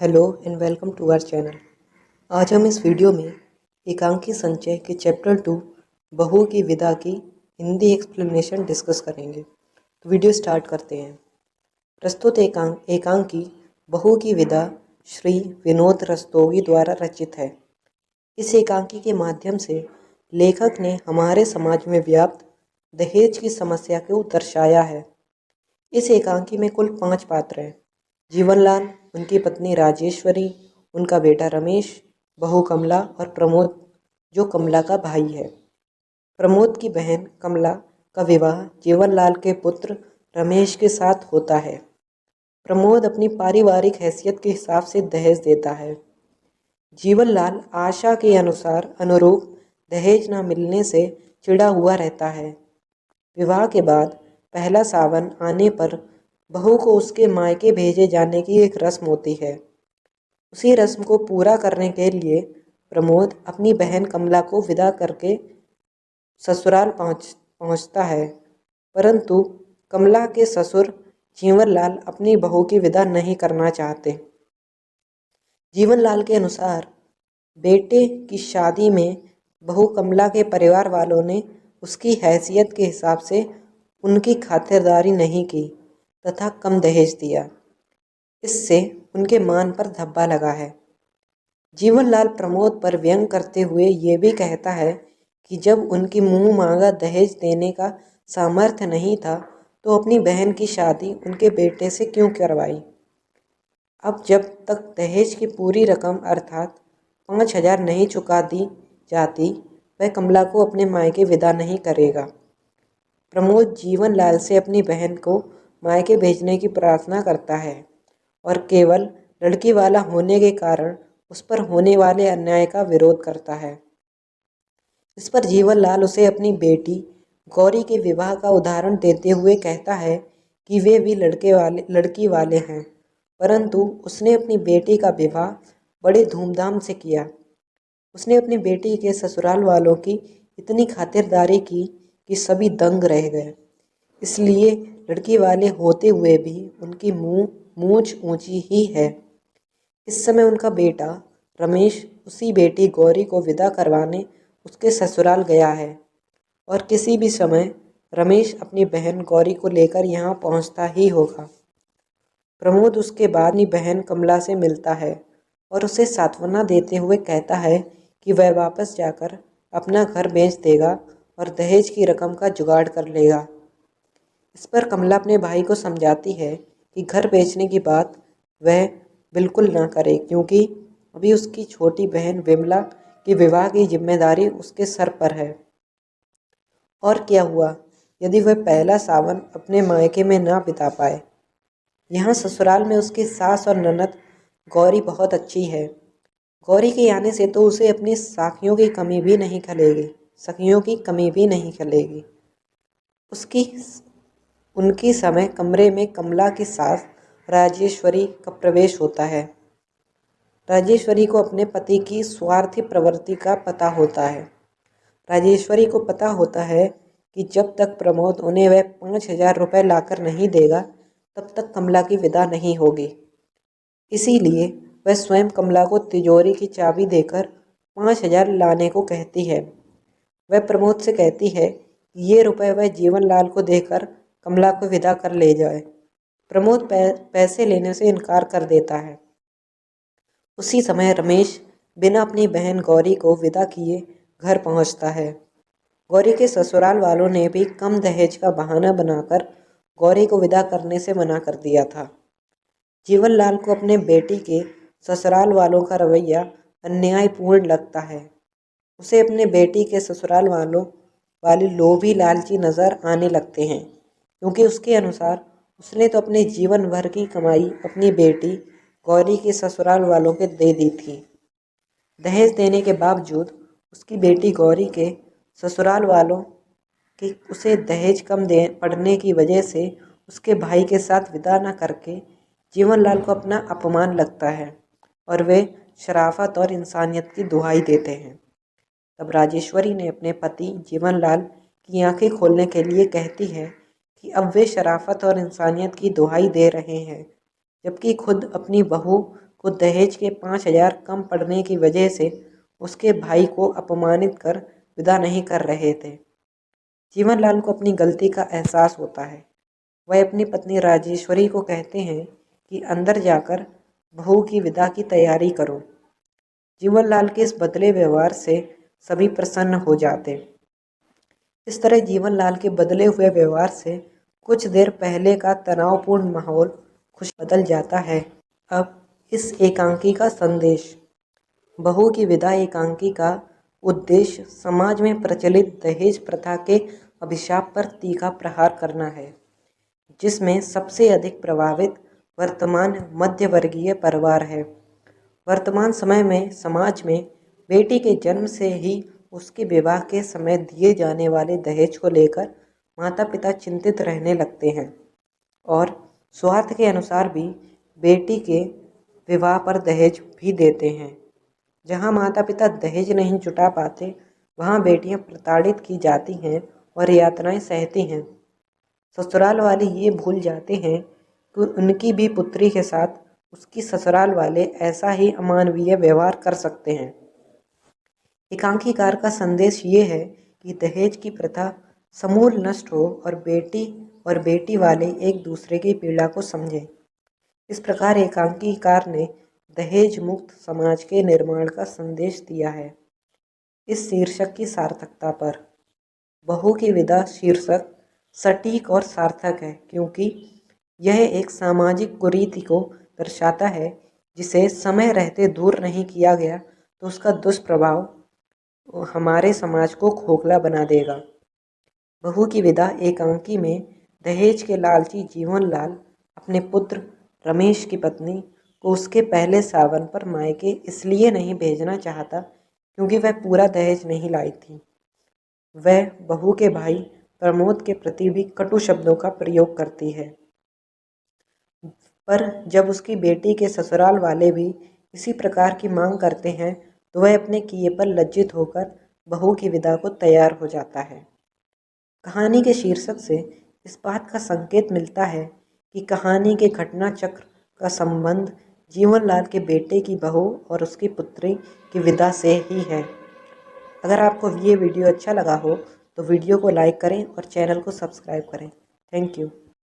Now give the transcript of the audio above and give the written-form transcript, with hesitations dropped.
Hello and welcome to our channel. आज हम इस वीडियो में एकांकी संचय के चैप्टर 2 बहू की विदा की हिंदी एक्सप्लेनेशन डिस्कस करेंगे। तो वीडियो स्टार्ट करते हैं। प्रस्तुत एकांकी बहू की विदा श्री विनोद रस्तोगी द्वारा रचित है। इस एकांकी के माध्यम से लेखक ने हमारे समाज में व्याप्त दहेज की समस्या को दर्शाया है। इस एकांकी में कुल 5 पात्र हैं। जीवनलाल, उनकी पत्नी राजेश्वरी, उनका बेटा रमेश, बहू कमला और प्रमोद जो कमला का भाई है। प्रमोद की बहन कमला का विवाह जीवनलाल के पुत्र रमेश के साथ होता है। प्रमोद अपनी पारिवारिक हैसियत के हिसाब से दहेज देता है। जीवनलाल आशा के अनुरूप दहेज न मिलने से चिढ़ा हुआ रहता है। विवाह के बाद पहला सावन आने पर बहू को उसके मायके भेजे जाने की एक रस्म होती है। उसी रस्म को पूरा करने के लिए प्रमोद अपनी बहन कमला को विदा करके ससुराल पहुंचता है, परंतु कमला के ससुर जीवनलाल अपनी बहू की विदा नहीं करना चाहते। जीवनलाल के अनुसार बेटे की शादी में बहू कमला के परिवार वालों ने उसकी हैसियत के हिसाब से उनकी खातिरदारी नहीं की तथा कम दहेज दिया। इससे उनके मान पर धब्बा लगा है। जीवनलाल प्रमोद पर व्यंग करते हुए ये भी कहता है कि जब उनकी मुंह मांगा दहेज देने का सामर्थ्य नहीं था तो अपनी बहन की शादी उनके बेटे से क्यों करवाई। अब जब तक दहेज की पूरी रकम अर्थात 5,000 नहीं चुका दी जाती वह कमला को अपने मायके विदा नहीं करेगा। प्रमोद जीवनलाल से अपनी बहन को मायके भेजने की प्रार्थना करता है और केवल लड़की वाला होने के कारण उस पर होने वाले अन्याय का विरोध करता है। इस पर जीवनलाल उसे अपनी बेटी गौरी के विवाह का उदाहरण देते हुए कहता है कि वे भी लड़की वाले हैं, परंतु उसने अपनी बेटी का विवाह बड़े धूमधाम से किया। उसने अपनी बेटी के ससुराल वालों की इतनी खातिरदारी की कि सभी दंग रह गए। इसलिए लड़की वाले होते हुए भी उनकी मूंछ ऊंची ही है। इस समय उनका बेटा रमेश उसी बेटी गौरी को विदा करवाने उसके ससुराल गया है और किसी भी समय रमेश अपनी बहन गौरी को लेकर यहाँ पहुँचता ही होगा। प्रमोद उसके बाद अपनी बहन कमला से मिलता है और उसे सांत्वना देते हुए कहता है कि वह वापस जाकर अपना घर बेच देगा और दहेज की रकम का जुगाड़ कर लेगा। इस पर कमला अपने भाई को समझाती है कि घर बेचने की बात वह बिल्कुल ना करे, क्योंकि अभी उसकी छोटी बहन विमला की विवाह की जिम्मेदारी उसके सर पर है। और क्या हुआ यदि वह पहला सावन अपने मायके में ना बिता पाए। यहाँ ससुराल में उसकी सास और ननद गौरी बहुत अच्छी है। गौरी के आने से तो उसे अपनी सखियों की कमी भी नहीं खलेगी। उनकी समय कमरे में कमला की सास राजेश्वरी का प्रवेश होता है। राजेश्वरी को अपने पति की स्वार्थी प्रवृत्ति का पता होता है। राजेश्वरी को पता होता है कि जब तक प्रमोद उन्हें वह 5,000 रुपये लाकर नहीं देगा तब तक कमला की विदा नहीं होगी। इसीलिए वह स्वयं कमला को तिजोरी की चाबी देकर 5,000 लाने को कहती है। वह प्रमोद से कहती है कि ये रुपए वह जीवनलाल को देकर कमला को विदा कर ले जाए। प्रमोद पैसे लेने से इनकार कर देता है। उसी समय रमेश बिना अपनी बहन गौरी को विदा किए घर पहुंचता है। गौरी के ससुराल वालों ने भी कम दहेज का बहाना बनाकर गौरी को विदा करने से मना कर दिया था। जीवनलाल को अपने बेटी के ससुराल वालों का रवैया अन्यायपूर्ण लगता है। उसे अपने बेटी के ससुराल वाले लोभी लालची नज़र आने लगते हैं, क्योंकि उसके अनुसार उसने तो अपने जीवन भर की कमाई अपनी बेटी गौरी के ससुराल वालों के दे दी थी। दहेज देने के बावजूद उसकी बेटी गौरी के ससुराल वालों कि उसे दहेज कम पड़ने की वजह से उसके भाई के साथ विदा न करके जीवनलाल को अपना अपमान लगता है और वे शराफत और इंसानियत की दुहाई देते हैं। तब राजेश्वरी ने अपने पति जीवनलाल की आंखें खोलने के लिए कहती है कि अब वे शराफत और इंसानियत की दुहाई दे रहे हैं, जबकि खुद अपनी बहू को दहेज के 5,000 कम पड़ने की वजह से उसके भाई को अपमानित कर विदा नहीं कर रहे थे। जीवनलाल को अपनी गलती का एहसास होता है। वह अपनी पत्नी राजेश्वरी को कहते हैं कि अंदर जाकर बहू की विदा की तैयारी करो। जीवनलाल के इस बदले व्यवहार से सभी प्रसन्न हो जाते। इस तरह जीवनलाल के बदले हुए व्यवहार से कुछ देर पहले का तनावपूर्ण माहौल खुश बदल जाता है। अब इस एकांकी का संदेश। बहू की विदा एकांकी का उद्देश्य समाज में प्रचलित दहेज प्रथा के अभिशाप पर तीखा प्रहार करना है, जिसमें सबसे अधिक प्रभावित वर्तमान मध्यवर्गीय परिवार है। वर्तमान समय में समाज में बेटी के जन्म से ही उसके विवाह के समय दिए जाने वाले दहेज को लेकर माता पिता चिंतित रहने लगते हैं और स्वार्थ के अनुसार भी बेटी के विवाह पर दहेज भी देते हैं। जहां माता पिता दहेज नहीं जुटा पाते, वहां बेटियां प्रताड़ित की जाती हैं और यातनाएं सहती हैं। ससुराल वाले ये भूल जाते हैं कि उनकी भी पुत्री के साथ उसकी ससुराल वाले ऐसा ही अमानवीय व्यवहार कर सकते हैं। एकांकीकार का संदेश ये है कि दहेज की प्रथा समूल नष्ट हो और बेटी वाले एक दूसरे की पीड़ा को समझें। इस प्रकार एकांकीकार ने दहेज मुक्त समाज के निर्माण का संदेश दिया है। इस शीर्षक की सार्थकता पर। बहू की विदा शीर्षक सटीक और सार्थक है, क्योंकि यह एक सामाजिक कुरीति को दर्शाता है जिसे समय रहते दूर नहीं किया गया तो उसका दुष्प्रभाव हमारे समाज को खोखला बना देगा। बहू की विदा एकांकी में दहेज के लालची जीवनलाल अपने पुत्र रमेश की पत्नी को उसके पहले सावन पर मायके इसलिए नहीं भेजना चाहता क्योंकि वह पूरा दहेज नहीं लाई थी। वह बहू के भाई प्रमोद के प्रति भी कटु शब्दों का प्रयोग करती है, पर जब उसकी बेटी के ससुराल वाले भी इसी प्रकार की मांग करते हैं तो वह अपने किए पर लज्जित होकर बहू की विदा को तैयार हो जाता है। कहानी के शीर्षक से इस बात का संकेत मिलता है कि कहानी के घटना चक्र का संबंध जीवनलाल के बेटे की बहू और उसकी पुत्री की विदा से ही है। अगर आपको ये वीडियो अच्छा लगा हो तो वीडियो को लाइक करें और चैनल को सब्सक्राइब करें। Thank you.